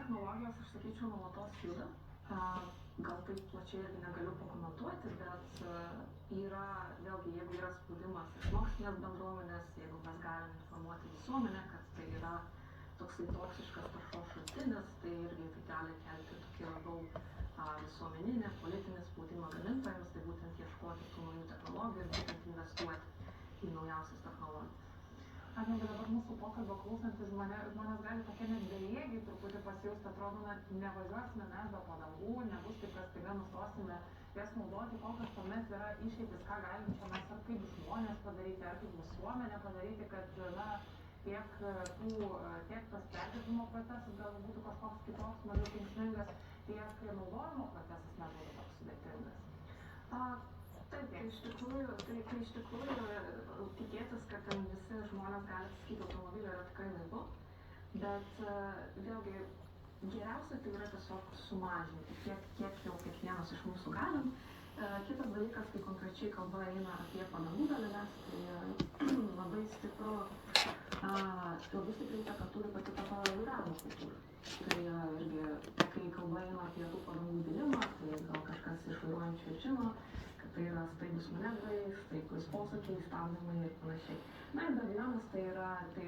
technologijos, aš sakyčiau, nuolatos juda. Gal taip plačiai irgi negaliu pakomentuoti, bet yra, vėlgi, jeigu yra spaudimas iš mokslinės bendruomenės, jeigu mes galim informuoti visuomenę, kad tai yra toksai toksiškas taršos šaltinis, tai irgi tai gali kelti tokį labiau visuomeninį, politinį spaudimą gamintojams, tai būtent ieškoti tų naujų technologijų ir būtent investuoti į naujausias technologijas. Agnė, dabar mūsų pokalbio klausantis žmonės gali tokie net bejėgiai truputį pasijausti, atrodo, nevažiuosime mes be padangų, nebus taip, kad staiga nustosime jas naudoti, kokios tuomet yra išeitis, ką galim čia mes ar kaip žmonės padaryti, ar kaip visuomenė padaryti, kad tiek tas perdirbimo procesas gal būtų kažkoks kitoks, mažiau kenksmingas, tiek naudojimo procesas nebūtų toks sudėtingas. Taip, tai iš tikrųjų tikėtis, kad ten visi žmonės gali atsisakyti automobilio yra tikrai naivu, bet vėlgi geriausia tai yra tiesiog sumažinti, kiek jau kiekvienas iš mūsų galim. Kitas dalykas, kai konkrečiai kalba eina apie padangų daleles, tai labai stipriai įtaką turi pati ta vairavimo kultūra. Tai irgi, kai kalba eina apie tų padangų dilimą, tai gal kažkas iš vairuojančių žino, tai yra staigus manevrai, staigus posūkiai, stabdymai ir panašiai. Na ir dar vienas, tai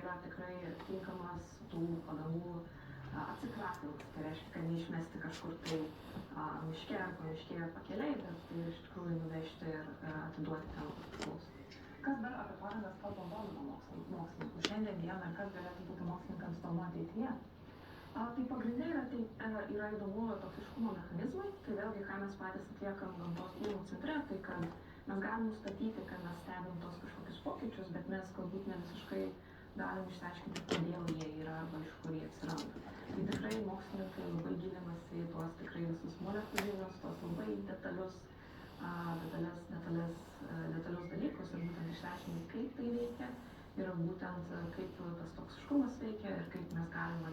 yra tikrai tinkamas tų padangų atsikratymas. Tai reiškia, kad neišmesti kažkur tai miške ar pamiškėje pakeliai, bet tai iš tikrųjų nuvežti ir atiduoti ten priklauso. Kas dar apie padangas kalbam domina mokslininkų šiandien dieną, kas galėtų būti mokslininkams įdomu ateityje? Tai pagrindinė yra įdomu toksiškumo mechanizmai, tai vėlgi, ką mes patys atliekam gamtos tyrimų centre, tai kad mes galim nustatyti, kad mes stebim tos kažkokius pokyčius, bet mes galbūt ne visiškai galim išsiaiškinti, kodėl jie yra arba iš kur jie atsiranda. Tai tikrai mokslininkai labai gilinasi į tuos tikrai visus molekulinius, tuos labai detalius dalykus ir būtent išsiaiškinti, kaip tai veikia ir būtent kaip tas toksiškumas veikia ir kaip mes galime